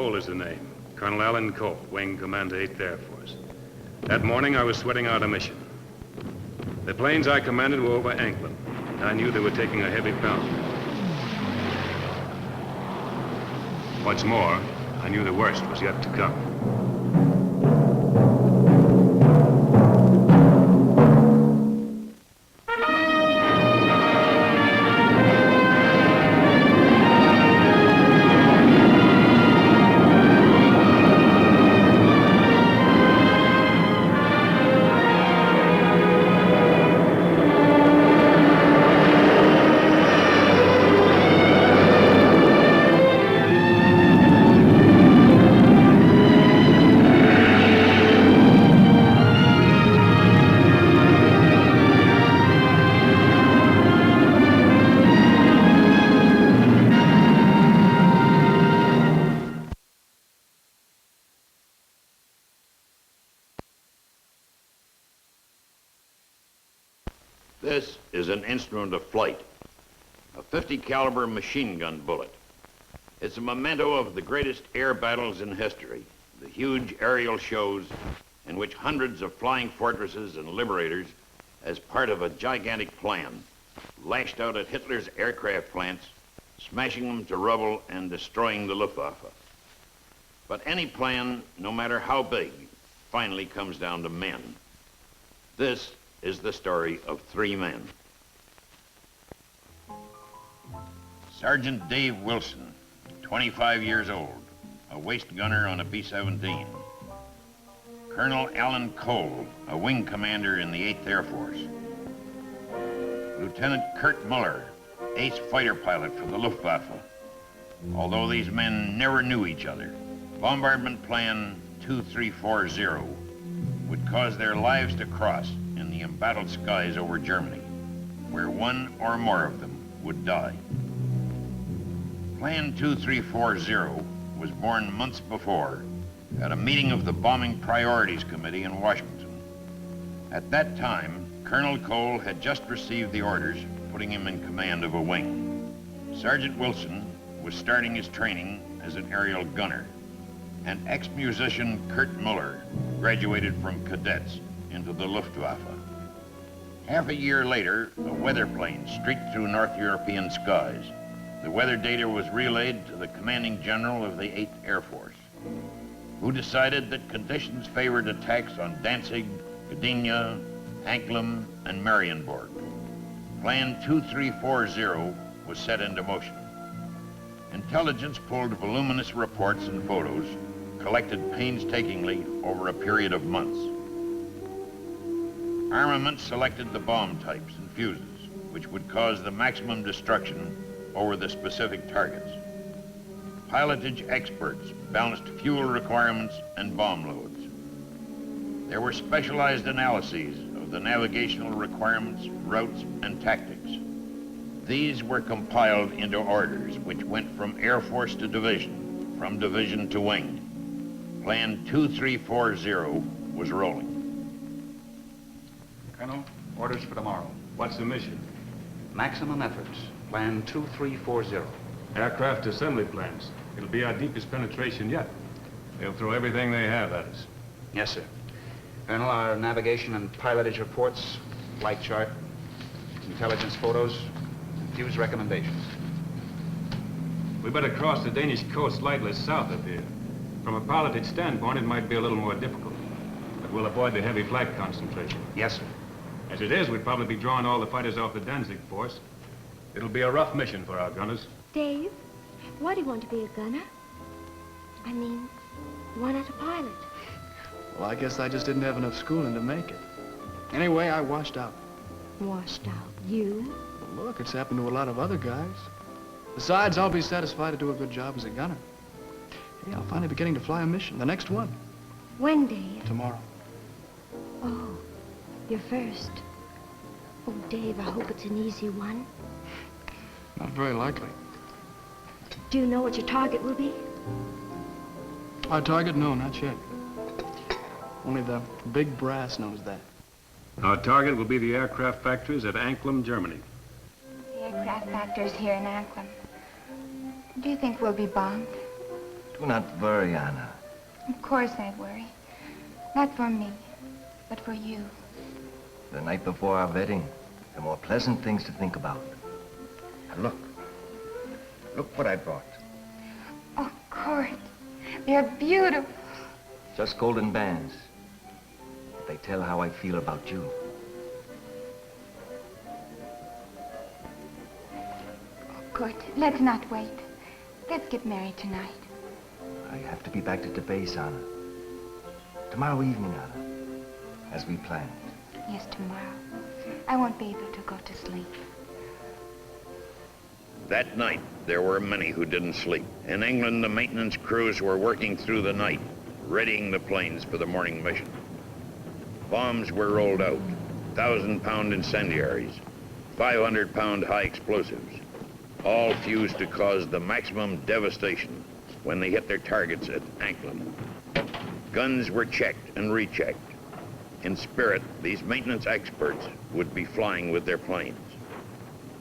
Cole is the name. Colonel Alan Cole, Wing Commander, 8th Air Force. That morning, I was sweating out a mission. The planes I commanded were over Anklam. I knew they were taking a heavy pound. What's more, I knew the worst was yet to come. This is an instrument of flight, a 50 caliber machine gun bullet. It's a memento of the greatest air battles in history, the huge aerial shows in which hundreds of flying fortresses and liberators, as part of a gigantic plan, lashed out at Hitler's aircraft plants, smashing them to rubble and destroying the Luftwaffe. But any plan, no matter how big, finally comes down to men. This is the story of 3 men. Sergeant Dave Wilson, 25 years old, a waist gunner on a B-17. Colonel Alan Cole, a wing commander in the 8th Air Force. Lieutenant Kirk Muller, ace fighter pilot for the Luftwaffe. Although these men never knew each other, Bombardment Plan 2340 would cause their lives to cross in the embattled skies over Germany, where one or more of them would die. Plan 2340 was born months before at a meeting of the Bombing Priorities Committee in Washington. At that time, Colonel Cole had just received the orders putting him in command of a wing. Sergeant Wilson was starting his training as an aerial gunner, and ex-musician Kirk Muller graduated from cadets into the Luftwaffe. Half a year later, a weather plane streaked through North European skies. The weather data was relayed to the commanding general of the 8th Air Force, who decided that conditions favored attacks on Danzig, Gdynia, Anklam, and Marienburg. Plan 2340 was set into motion. Intelligence pulled voluminous reports and photos, collected painstakingly over a period of months. Armament selected the bomb types and fuses, which would cause the maximum destruction over the specific targets. Pilotage experts balanced fuel requirements and bomb loads. There were specialized analyses of the navigational requirements, routes, and tactics. These were compiled into orders which went from Air Force to division, from division to wing. Plan 2340 was rolling. Colonel, orders for tomorrow. What's the mission? Maximum efforts. Plan 2340. Aircraft assembly plans. It'll be our deepest penetration yet. They'll throw everything they have at us. Yes, sir. Colonel, our navigation and pilotage reports, flight chart, intelligence photos, and fuse recommendations. We better cross the Danish coast slightly south of here. From a pilotage standpoint, it might be a little more difficult, but we'll avoid the heavy flak concentration. Yes, sir. As it is, we'd probably be drawing all the fighters off the Danzig force. It'll be a rough mission for our gunners. Dave, why do you want to be a gunner? I mean, why not a pilot? Well, I guess I just didn't have enough schooling to make it. Anyway, I washed out. Washed out? You? Well, look, it's happened to a lot of other guys. Besides, I'll be satisfied to do a good job as a gunner. Hey, I'll finally be getting to fly a mission, the next one. When, Dave? Tomorrow. Oh, you're first. Oh, Dave, I hope it's an easy one. Not very likely. Do you know what your target will be? Our target? No, not yet. Only the big brass knows that. Our target will be the aircraft factories at Anklam, Germany. The aircraft factories here in Anklam. Do you think we'll be bombed? Do not worry, Anna. Of course I worry. Not for me, but for you. The night before our wedding, there are more pleasant things to think about. Now look. Look what I brought. Oh, Court, they're beautiful. Just golden bands. But they tell how I feel about you. Oh, Court, let's not wait. Let's get married tonight. I have to be back at the base, Anna. Tomorrow evening, Anna. As we planned. Yes, tomorrow. I won't be able to go to sleep. That night, there were many who didn't sleep. In England, the maintenance crews were working through the night, readying the planes for the morning mission. Bombs were rolled out, 1,000-pound incendiaries, 500-pound high explosives, all fused to cause the maximum devastation when they hit their targets at Anklam. Guns were checked and rechecked. In spirit, these maintenance experts would be flying with their planes.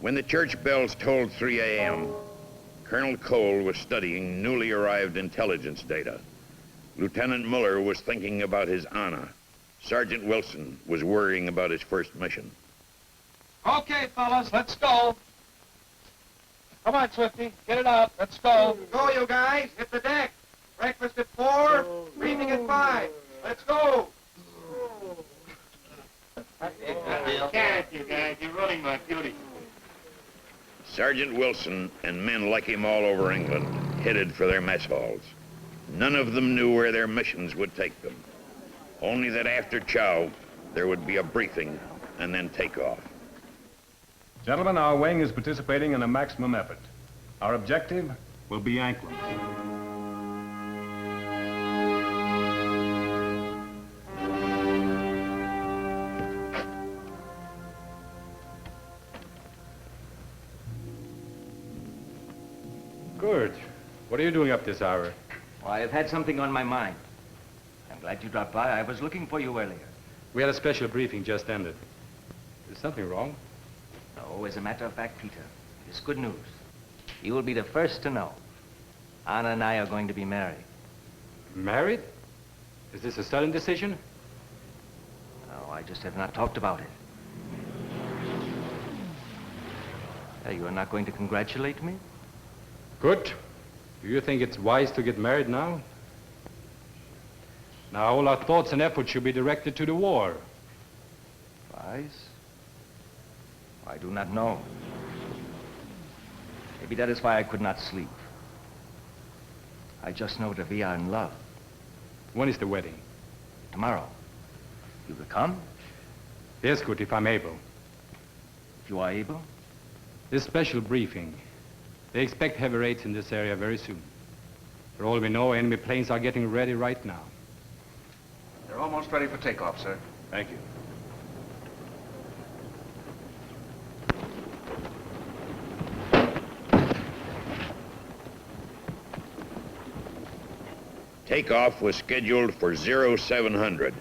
When the church bells tolled 3 a.m., Colonel Cole was studying newly arrived intelligence data. Lieutenant Muller was thinking about his Anna. Sergeant Wilson was worrying about his first mission. Okay, fellas, let's go. Come on, Swifty, get it out. Let's go. Go, you guys. Hit the deck. Breakfast at 4, briefing at 5. Let's go. Can't you guys? You're running my beauty. Sergeant Wilson and men like him all over England headed for their mess halls. None of them knew where their missions would take them. Only that after chow, there would be a briefing and then takeoff. Gentlemen, our wing is participating in a maximum effort. Our objective will be Anklam. Good. What are you doing up this hour? Well, I've had something on my mind. I'm glad you dropped by. I was looking for you earlier. We had a special briefing just ended. Is something wrong? No, as a matter of fact, Peter, it's good news. You will be the first to know. Anna and I are going to be married. Married? Is this a sudden decision? No, I just have not talked about it. You are not going to congratulate me? Good. Do you think it's wise to get married now? Now, all our thoughts and efforts should be directed to the war. Wise? I do not know. Maybe that is why I could not sleep. I just know that we are in love. When is the wedding? Tomorrow. You will come? Yes, good, if I'm able. If you are able? This special briefing. They expect heavy raids in this area very soon. For all we know, enemy planes are getting ready right now. They're almost ready for takeoff, sir. Thank you. Takeoff was scheduled for 0700.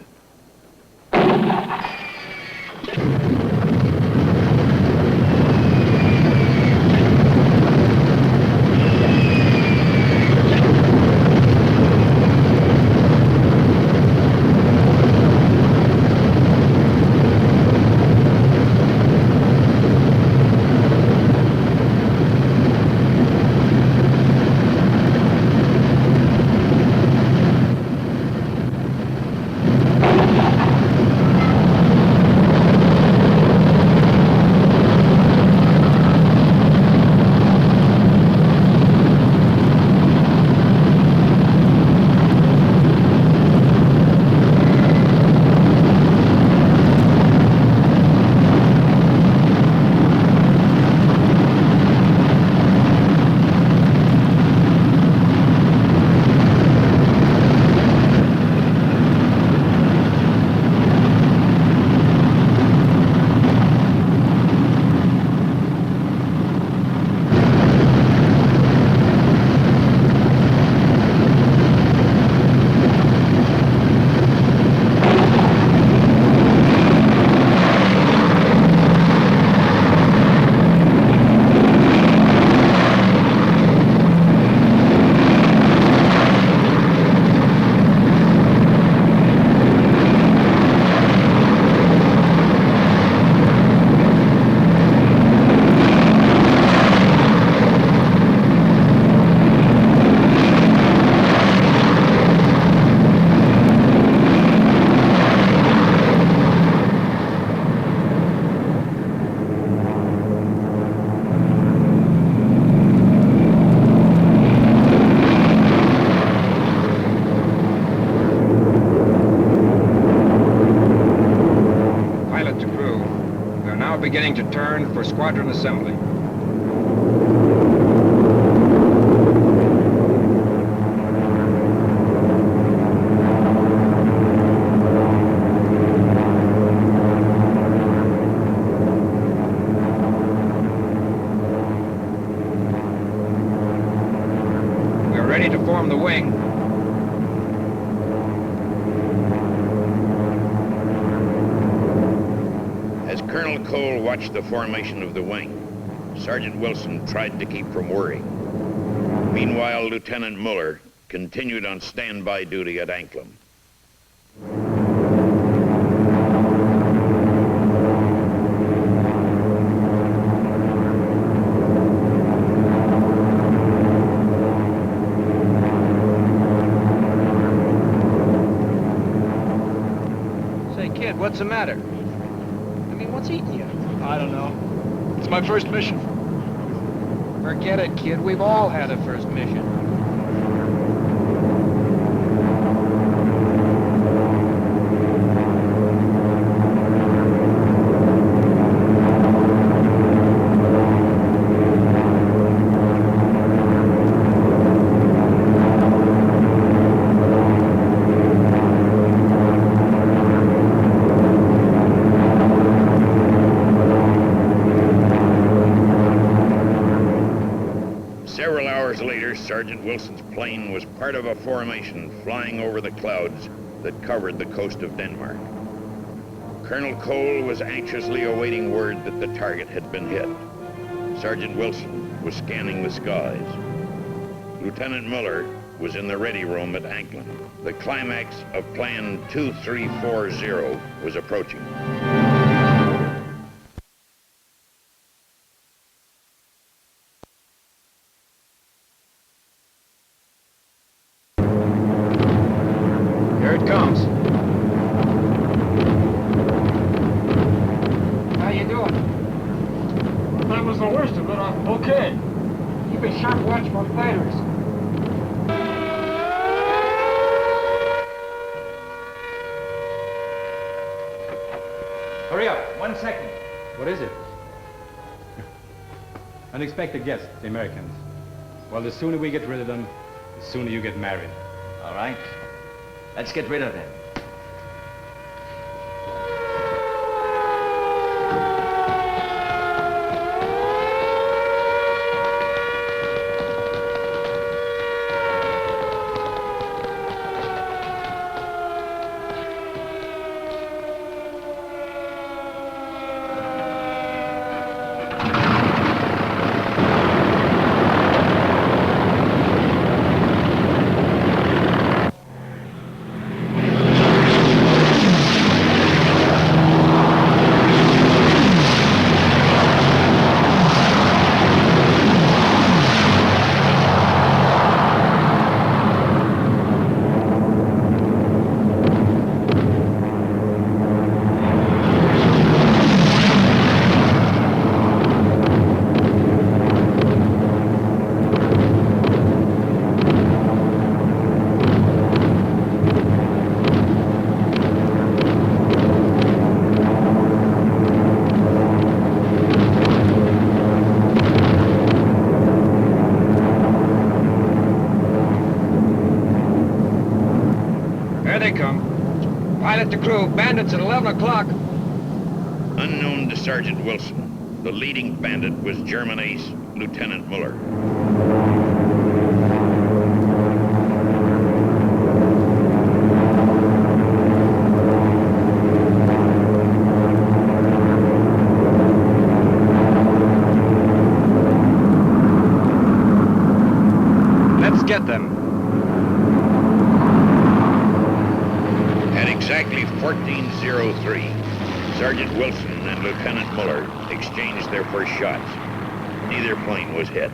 beginning to turn for squadron assembly. We are ready to form the wing. As Colonel Cole watched the formation of the wing, Sergeant Wilson tried to keep from worrying. Meanwhile, Lieutenant Muller continued on standby duty at Anklam. Say, kid, what's the matter? I mean, what's eating you? I don't know. It's my first mission. Forget it, kid. We've all had a first mission. Several hours later, Sergeant Wilson's plane was part of a formation flying over the clouds that covered the coast of Denmark. Colonel Cole was anxiously awaiting word that the target had been hit. Sergeant Wilson was scanning the skies. Lieutenant Muller was in the ready room at Anklam. The climax of Plan 2340 was approaching. Here it comes. How you doing? That was the worst of it. I'm okay. Keep a sharp watch for fighters. Hurry up, 1 second. What is it? Unexpected guests, the Americans. Well, the sooner we get rid of them, the sooner you get married. All right. Let's get rid of them. There they come. Pilot to crew. Bandits at 11 o'clock. Unknown to Sergeant Wilson, the leading bandit was German ace Lieutenant Muller. Let's get them. At exactly 14:03, Sergeant Wilson and Lieutenant Muller exchanged their first shots. Neither plane was hit.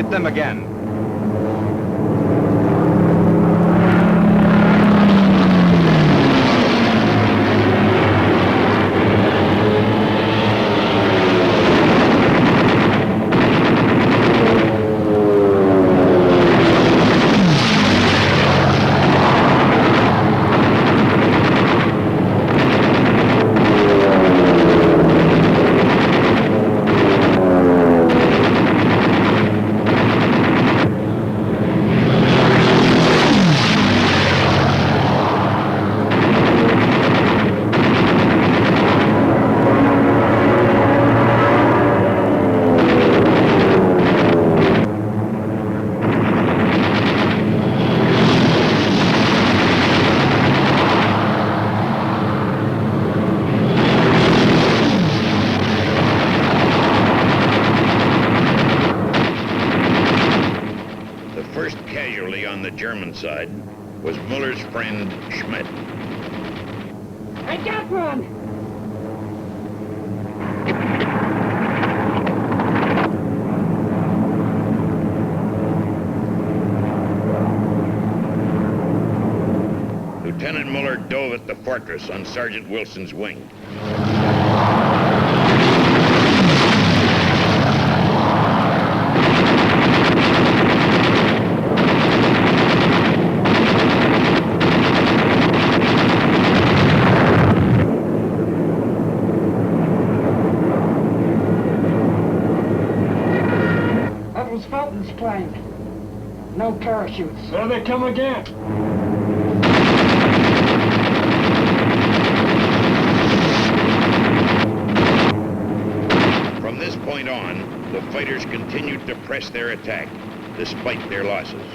hit them again. German side was Muller's friend Schmidt. I got one! Lieutenant Muller dove at the fortress on Sergeant Wilson's wing. Plane. No parachutes. There they come again. From this point on, the fighters continued to press their attack, despite their losses.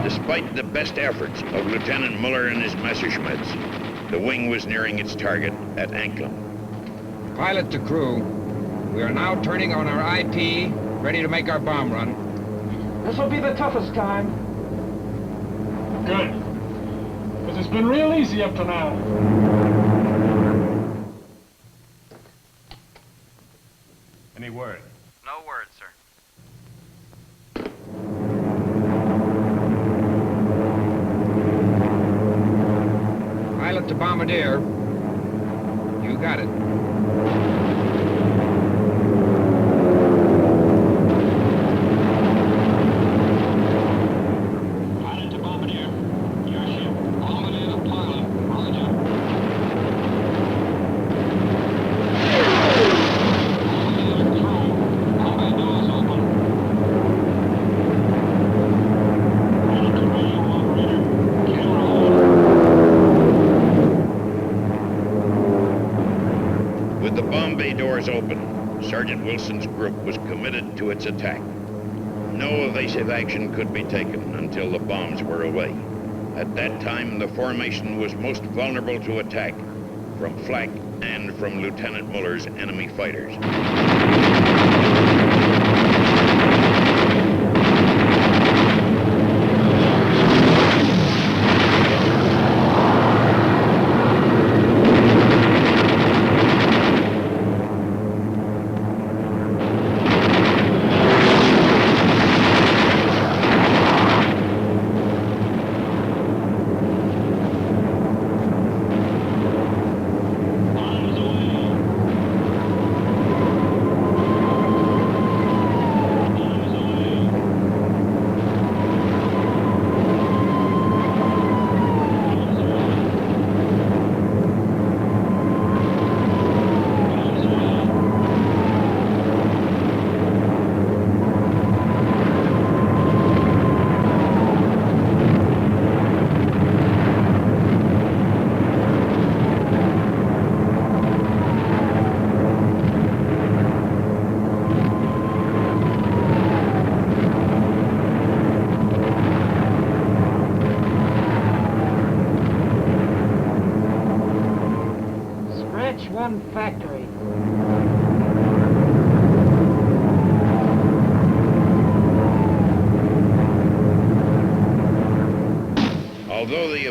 Despite the best efforts of Lieutenant Muller and his Messerschmitts, the wing was nearing its target at Anklam. Pilot to crew, we are now turning on our IP, ready to make our bomb run. This will be the toughest time. Good. Because it's been real easy up to now. Any word? No word, sir. Pilot to bombardier, you got it. Pilot to bombardier. Your ship. Bombardier to pilot. Roger. Bombardier to crew. Combat doors open. Pilot to radio operator. Camera on. With the bomb bay doors open, Sergeant Wilson's group was committed to its attack. No evasive action could be taken until the bombs were away. At that time, the formation was most vulnerable to attack from flak and from Lieutenant Muller's enemy fighters. Bombs away.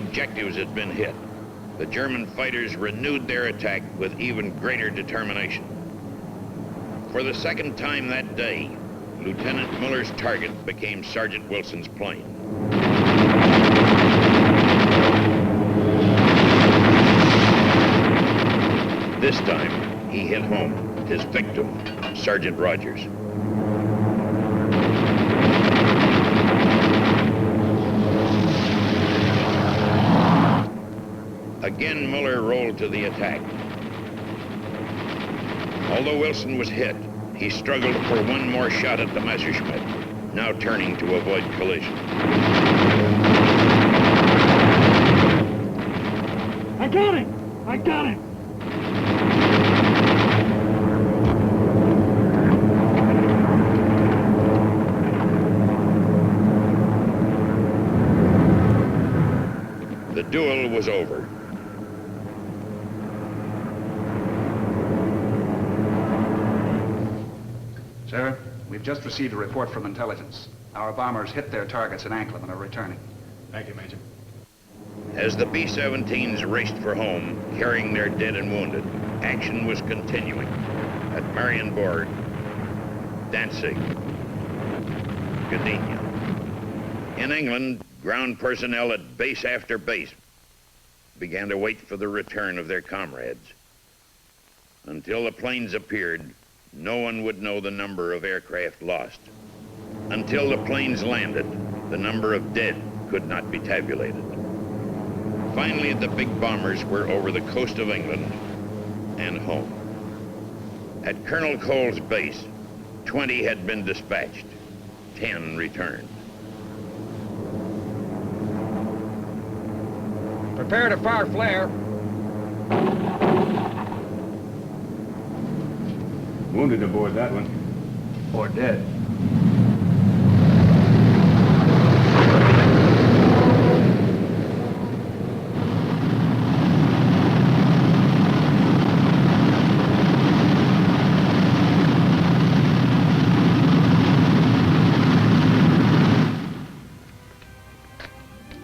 objectives had been hit, the German fighters renewed their attack with even greater determination. For the second time that day, Lieutenant Muller's target became Sergeant Wilson's plane. This time, he hit home, his victim, Sergeant Rogers. Again, Muller rolled to the attack. Although Wilson was hit, he struggled for one more shot at the Messerschmitt, now turning to avoid collision. I got him! I got him! The duel was over. Sir, we've just received a report from intelligence. Our bombers hit their targets in Anklam and are returning. Thank you, Major. As the B-17s raced for home, carrying their dead and wounded, action was continuing at Marienborg, Danzig, Gdynia. In England, ground personnel at base after base began to wait for the return of their comrades. Until the planes appeared, no one would know the number of aircraft lost. Until the planes landed, the number of dead could not be tabulated. Finally, the big bombers were over the coast of England and home. At Colonel Cole's base, 20 had been dispatched, 10 returned. Prepare to fire flare. Wounded aboard that one. Or dead.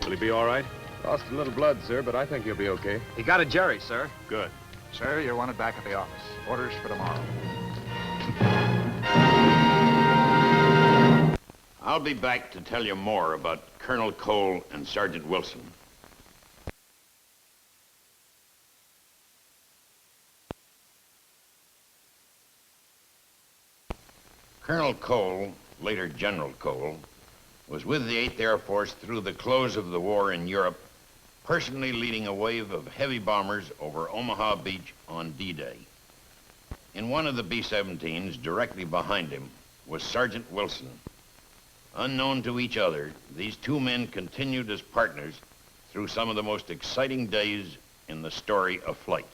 Will he be all right? Lost a little blood, sir, but I think he'll be okay. He got a Jerry, sir. Good. Sir, you're wanted back at the office. Orders for tomorrow. I'll be back to tell you more about Colonel Cole and Sergeant Wilson. Colonel Cole, later General Cole, was with the 8th Air Force through the close of the war in Europe, personally leading a wave of heavy bombers over Omaha Beach on D-Day. In one of the B-17s, directly behind him, was Sergeant Wilson. Unknown to each other, these two men continued as partners through some of the most exciting days in the story of flight.